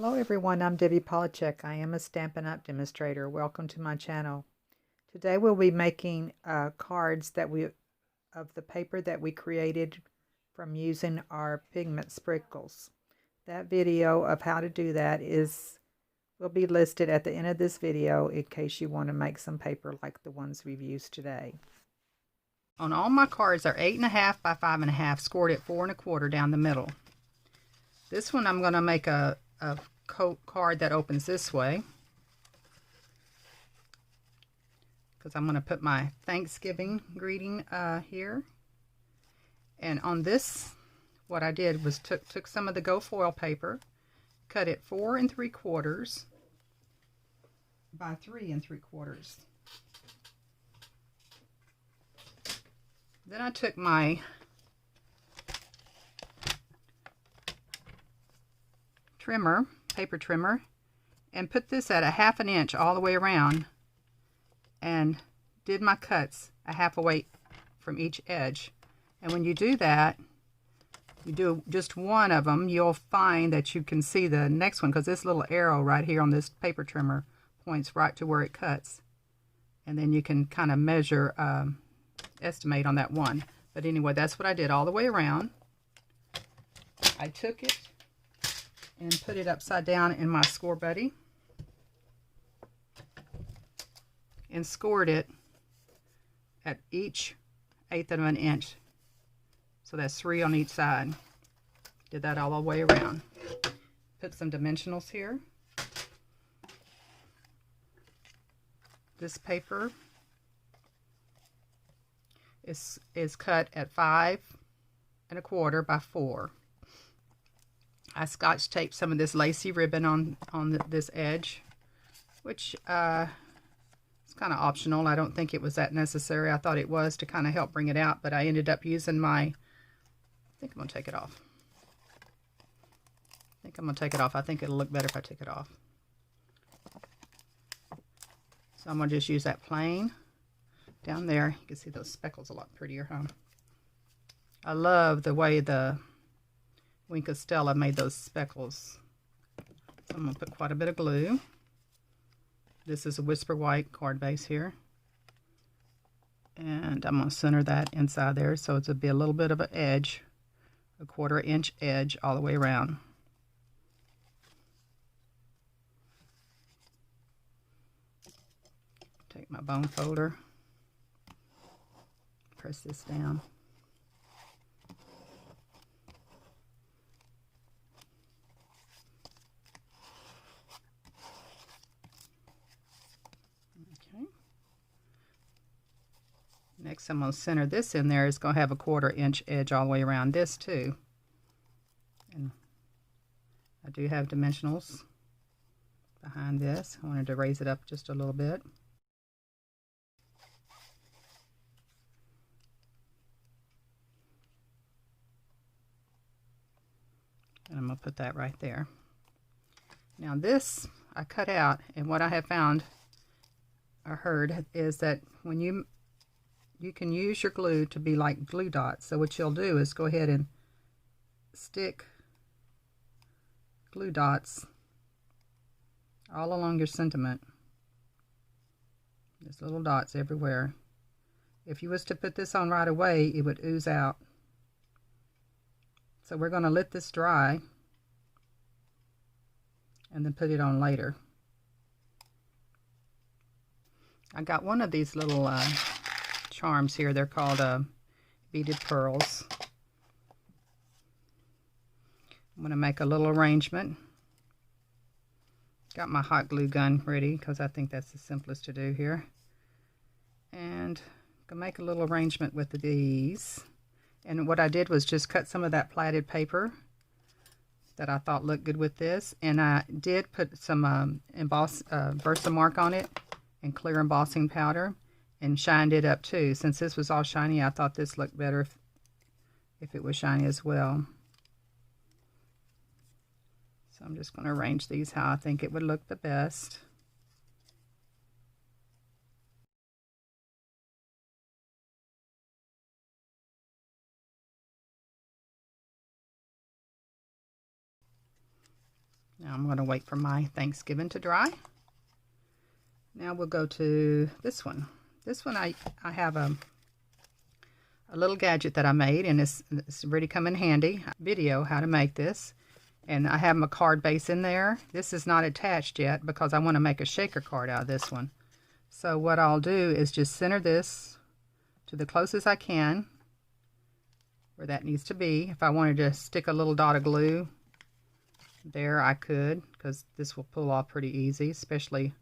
Hello everyone, I'm Debbie Polachek. I am a Stampin' Up! Demonstrator. Welcome to my channel. Today we'll be making cards of the paper that we created from using our pigment sprinkles. That video of how to do that will be listed at the end of this video in case you want to make some paper like the ones we've used today. On all my cards are 8.5 by 5.5, scored at 4 1/4 down the middle. This one I'm going to make a card that opens this way because I'm going to put my Thanksgiving greeting here. And on this, what I did was took some of the Go foil paper, cut it 4 3/4 by 3 3/4. Then I took my paper trimmer, and put this at a 1/2 inch all the way around and did my cuts a 1/2 from each edge. And when you do that, you do just one of them, you'll find that you can see the next one because this little arrow right here on this paper trimmer points right to where it cuts. And then you can kind of measure, estimate on that one. But anyway, that's what I did all the way around. I took it and put it upside down in my score buddy and scored it at each 1/8 of an inch. So that's 3 on each side. Did that all the way around. Put some dimensionals here. This paper is cut at 5 1/4 by 4. I scotch taped some of this lacy ribbon on this edge, which is kind of optional. I don't think it was that necessary. I thought it was to kind of help bring it out, but I ended up using I think I'm going to take it off. I think it'll look better if I take it off. So I'm going to just use that plain down there. You can see those speckles a lot prettier, huh? I love the way the Wink of Stella made those speckles. So I'm going to put quite a bit of glue. This is a Whisper White card base here. And I'm going to center that inside there so it's be a little bit of an edge, a 1/4 inch edge all the way around. Take my bone folder, press this down. Next, I'm going to center this in there. It's going to have a 1/4 inch edge all the way around this too. And I do have dimensionals behind this. I wanted to raise it up just a little bit. And I'm going to put that right there. Now this I cut out, and what I have found or heard is that when you can use your glue to be like glue dots. So what you'll do is go ahead and stick glue dots all along your sentiment. There's little dots everywhere. If you was to put this on right away, it would ooze out. So we're going to let this dry and then put it on later. I got one of these little charms here. They're called beaded pearls. I'm going to make a little arrangement. Got my hot glue gun ready because I think that's the simplest to do here. And I'm going to make a little arrangement with these. And what I did was just cut some of that plaited paper that I thought looked good with this. And I did put some Versamark on it and clear embossing powder, and shined it up too. Since this was all shiny, I thought this looked better if it was shiny as well. So I'm just going to arrange these how I think it would look the best. Now I'm going to wait for my Thanksgiving to dry. Now we'll go to this one. This one I have a little gadget that I made, and it's really come in handy. Video how to make this. And I have my card base in there. This is not attached yet because I want to make a shaker card out of this one. So what I'll do is just center this to the closest I can where that needs to be. If I wanted to stick a little dot of glue there, I could, because this will pull off pretty easy, especially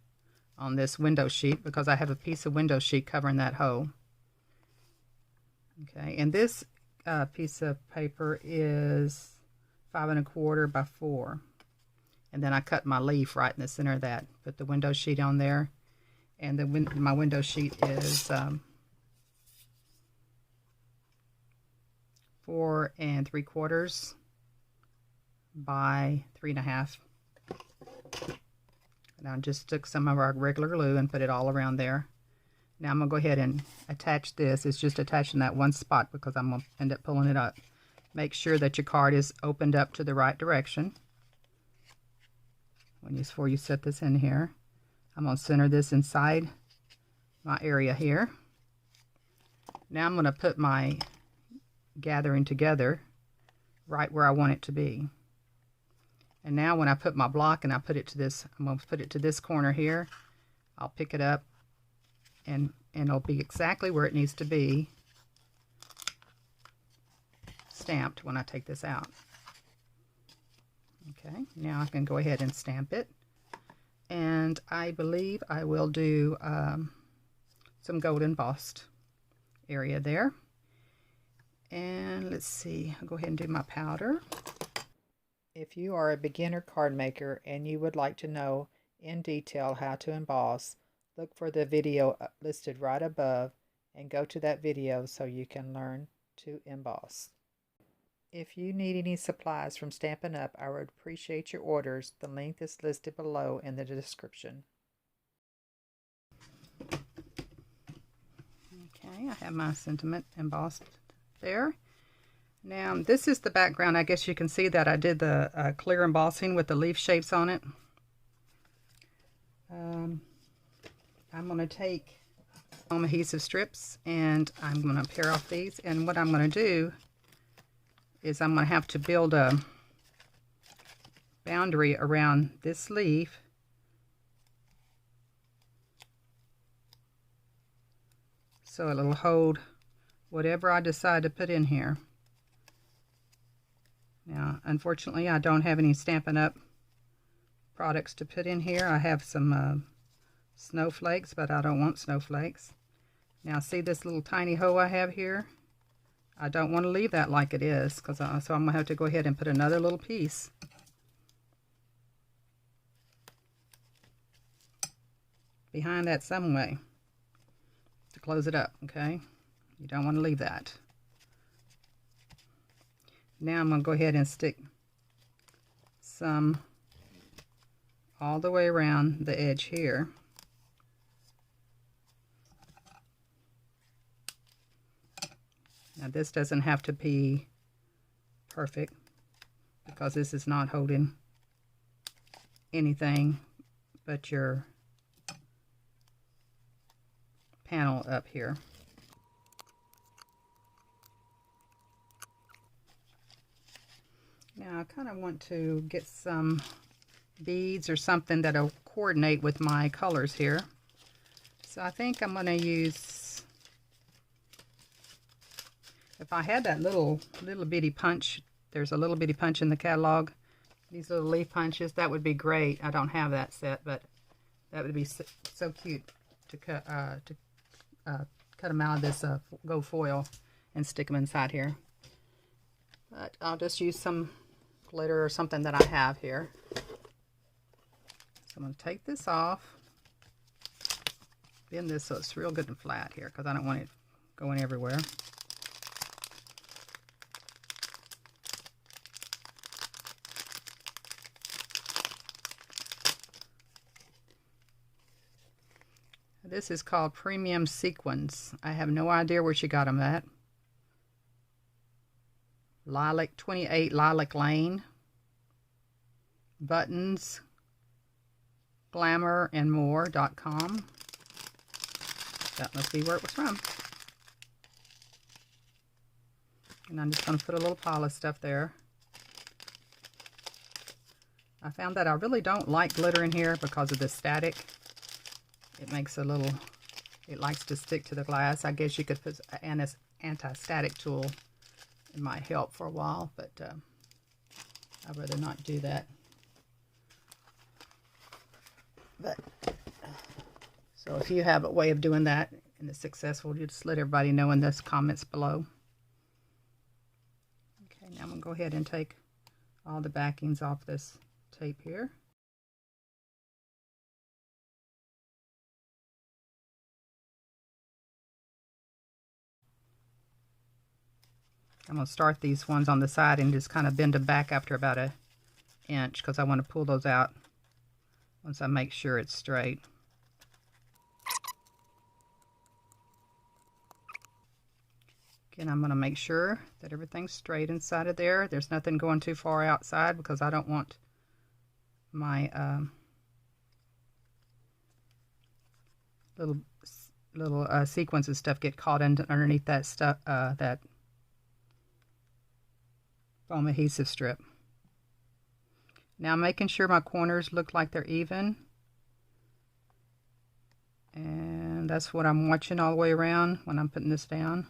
on this window sheet, because I have a piece of window sheet covering that hole. Okay, and this piece of paper is 5 1/4 by 4, and then I cut my leaf right in the center of that. Put the window sheet on there, and my window sheet is 4 3/4 by 3 1/2. And I just took some of our regular glue and put it all around there. Now I'm going to go ahead and attach this. It's just attaching that one spot because I'm going to end up pulling it up. Make sure that your card is opened up to the right direction before you set this in here. I'm going to center this inside my area here. Now I'm going to put my gathering together right where I want it to be. And now when I put my block and I put it to this, I'm going to put it to this corner here. I'll pick it up and it'll be exactly where it needs to be stamped when I take this out. Okay, now I can go ahead and stamp it. And I believe I will do some gold embossed area there. And let's see, I'll go ahead and do my powder. If you are a beginner card maker and you would like to know in detail how to emboss, look for the video listed right above and go to that video so you can learn to emboss. If you need any supplies from Stampin' Up, I would appreciate your orders. The link is listed below in the description. Okay, I have my sentiment embossed there. Now this is the background. I guess you can see that I did the clear embossing with the leaf shapes on it. I'm going to take foam adhesive strips and I'm going to pare off these, and what I'm going to do is I'm going to have to build a boundary around this leaf so it'll hold whatever I decide to put in here. Now, unfortunately, I don't have any Stampin' Up products to put in here. I have some snowflakes, but I don't want snowflakes. Now, see this little tiny hole I have here? I don't want to leave that like it is, so I'm going to have to go ahead and put another little piece behind that some way to close it up, okay? You don't want to leave that. Now I'm going to go ahead and stick some all the way around the edge here. Now this doesn't have to be perfect because this is not holding anything but your panel up here. Now I kind of want to get some beads or something that'll coordinate with my colors here. So I think I'm going to use, if I had that little bitty punch, there's a little bitty punch in the catalog, these little leaf punches, that would be great. I don't have that set, but that would be so cute to cut them out of this gold foil and stick them inside here. But I'll just use some glitter or something that I have here. So I'm going to take this off, bend this so it's real good and flat here because I don't want it going everywhere. This is called Premium Sequins. I have no idea where she got them at. Lilac 28 Lilac Lane. buttons, glamourandmore.com. That must be where it was from. And I'm just going to put a little pile of stuff there. I found that I really don't like glitter in here because of the static. It makes a little, it likes to stick to the glass. I guess you could put an anti-static tool. It might help for a while, but I'd rather not do that. But so if you have a way of doing that and it's successful, you just let everybody know in the comments below. Okay, now I'm going to go ahead and take all the backings off this tape here. I'm going to start these ones on the side and just kind of bend them back after about an inch because I want to pull those out once I make sure it's straight. Again, I'm going to make sure that everything's straight inside of there. There's nothing going too far outside because I don't want my little sequins and stuff get caught underneath that stuff, that foam adhesive strip. Now I'm making sure my corners look like they're even, and that's what I'm watching all the way around when I'm putting this down.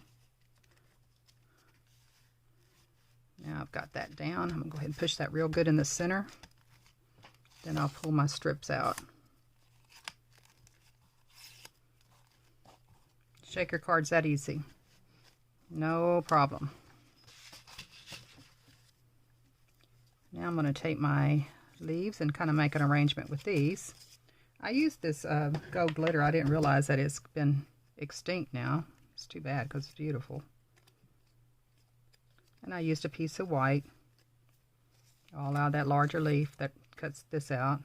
Now I've got that down. I'm going to go ahead and push that real good in the center. Then I'll pull my strips out. Shaker card's that easy. No problem. Now I'm going to take my leaves and kind of make an arrangement with these. I used this gold glitter. I didn't realize that it's been extinct now. It's too bad because it's beautiful. And I used a piece of white. I'll allow that larger leaf that cuts this out.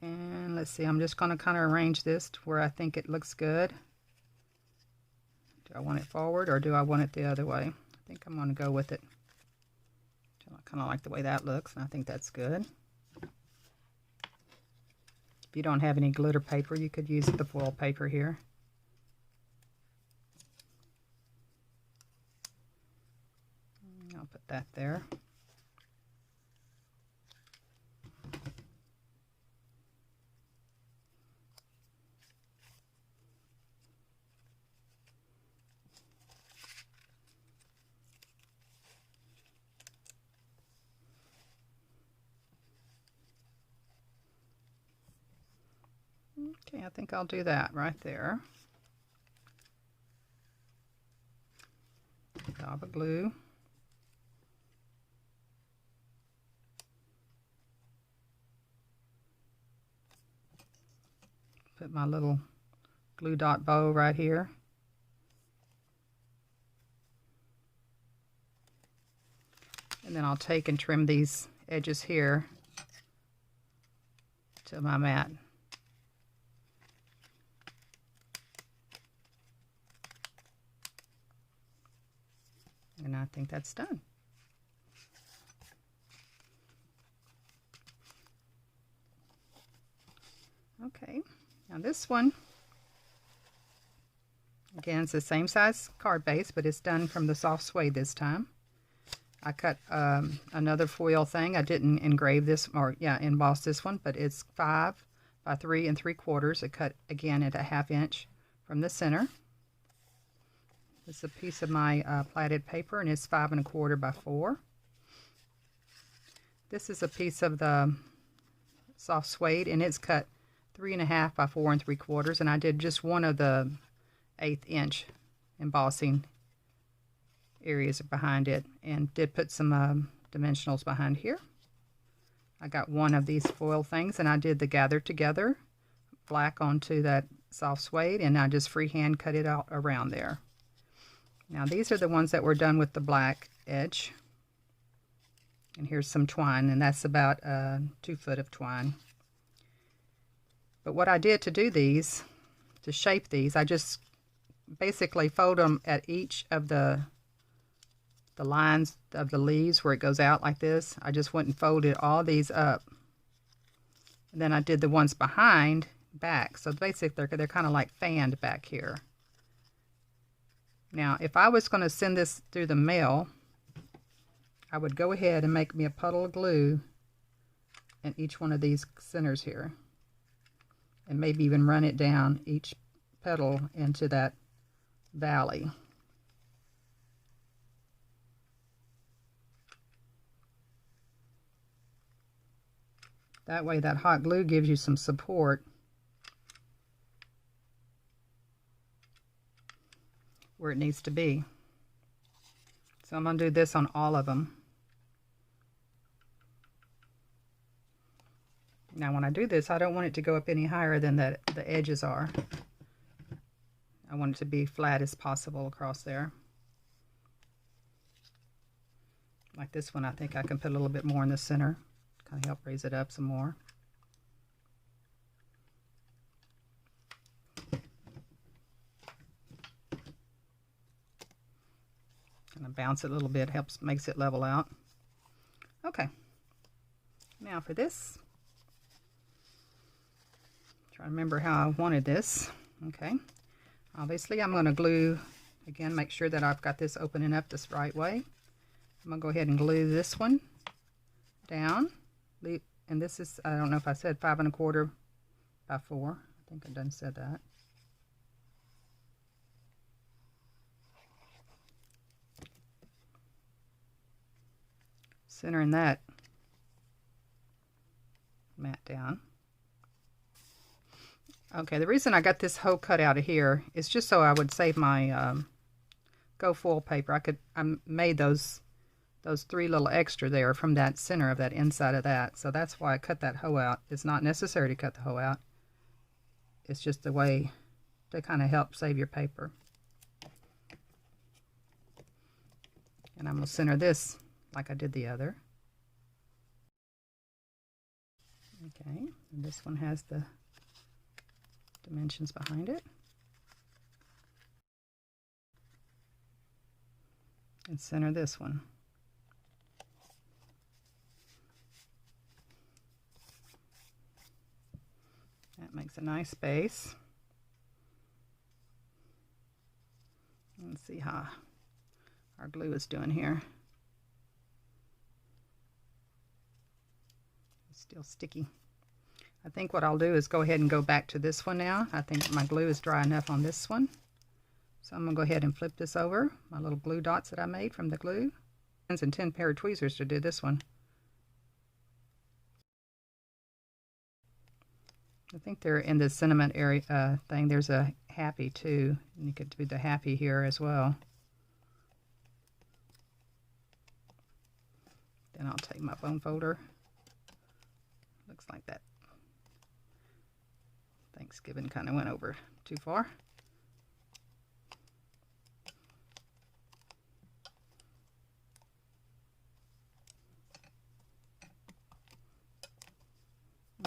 And let's see, I'm just going to kind of arrange this to where I think it looks good. Do I want it forward or do I want it the other way? I think I'm going to go with it. I kind of like the way that looks, and I think that's good. If you don't have any glitter paper, you could use the foil paper here. I'll put that there. Okay, I think I'll do that right there. Dab of glue. Put my little glue dot bow right here. And then I'll take and trim these edges here to my mat. And I think that's done. Okay, now this one, again, it's the same size card base, but it's done from the soft suede this time. I cut another foil thing. I didn't engrave this, or emboss this one, but it's 5 by 3 3/4. I cut again at a 1/2 inch from the center. It's a piece of my platted paper, and it's 5 1/4 by 4. This is a piece of the soft suede, and it's cut 3 1/2 by 4 3/4, and I did just one of the 1/8 inch embossing areas behind it, and did put some dimensionals behind here. I got one of these foil things, and I did the gather together black onto that soft suede, and I just freehand cut it out around there. Now these are the ones that were done with the black edge. And here's some twine, and that's about 2 foot of twine. But what I did to do these, to shape these, I just basically fold them at each of the the lines of the leaves where it goes out like this. I just went and folded all these up. And then I did the ones behind back. So basically they're kind of like fanned back here. Now, if I was going to send this through the mail, I would go ahead and make me a puddle of glue in each one of these centers here. And maybe even run it down each petal into that valley. That way that hot glue gives you some support where it needs to be. So I'm going to do this on all of them. Now when I do this, I don't want it to go up any higher than the edges are. I want it to be flat as possible across there. Like this one, I think I can put a little bit more in the center. Kind of help raise it up some more. Kind of bounce it a little bit, makes it level out. Okay. Now for this. Try to remember how I wanted this. Okay. Obviously I'm going to glue, again, make sure that I've got this opening up this right way. I'm going to go ahead and glue this one down. And this is, I don't know if I said 5 1/4 by 4. I think I done said that. Centering that mat down. Okay, the reason I got this hole cut out of here is just so I would save my Go foil paper. I made those 3 little extra there from that center of that inside of that. So that's why I cut that hoe out. It's not necessary to cut the hoe out. It's just a way to kind of help save your paper. And I'm going to center this like I did the other. Okay, and this one has the dimensions behind it. And center this one. That makes a nice base. Let's see how our glue is doing here. It's still sticky. I think what I'll do is go ahead and go back to this one now. I think my glue is dry enough on this one. So I'm going to go ahead and flip this over, my little glue dots that I made from the glue. And 10 pair of tweezers to do this one. I think they're in the sentiment area thing. There's a happy too. And you could do the happy here as well. Then I'll take my bone folder. Looks like that Thanksgiving kind of went over too far.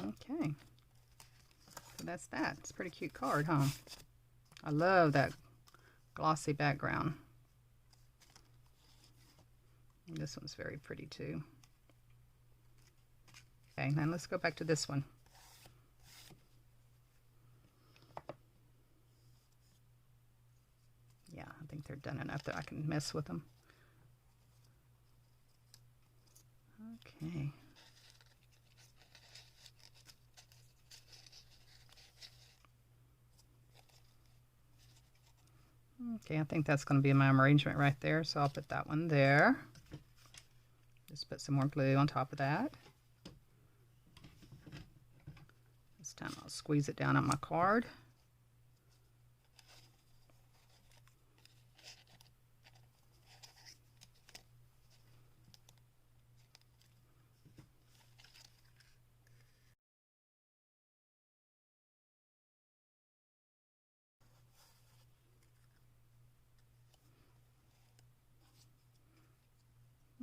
Okay. So that's that. It's a pretty cute card, huh? I love that glossy background. And this one's very pretty too. Okay, now let's go back to this one. Yeah, I think they're done enough that I can mess with them. Okay. Okay, I think that's going to be my arrangement right there, so I'll put that one there. Just put some more glue on top of that. This time I'll squeeze it down on my card.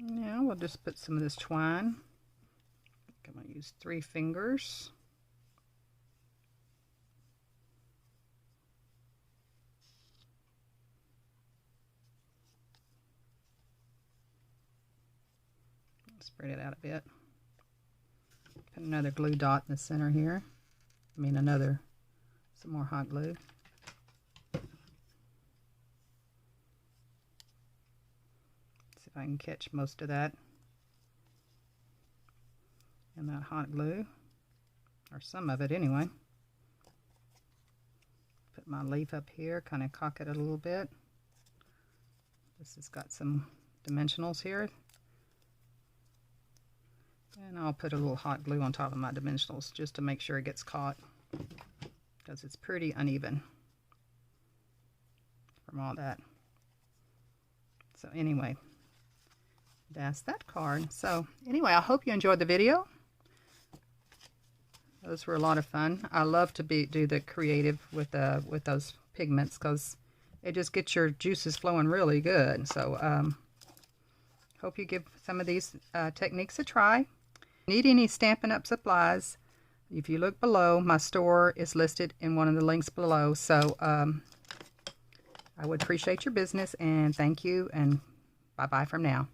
Now we'll just put some of this twine. I'm going to use 3 fingers. Spread it out a bit. Put another glue dot in the center here. I mean some more hot glue. See if I can catch most of that in that hot glue, or some of it anyway. Put my leaf up here, kind of cock it a little bit. This has got some dimensionals here. And I'll put a little hot glue on top of my dimensionals just to make sure it gets caught, because it's pretty uneven from all that. So anyway, that's that card. So anyway, I hope you enjoyed the video. Those were a lot of fun. I love to do the creative with those pigments, because it just gets your juices flowing really good. So hope you give some of these techniques a try. Need any Stampin' Up! Supplies, if you look below, my store is listed in one of the links below. So I would appreciate your business, and thank you, and bye-bye from now.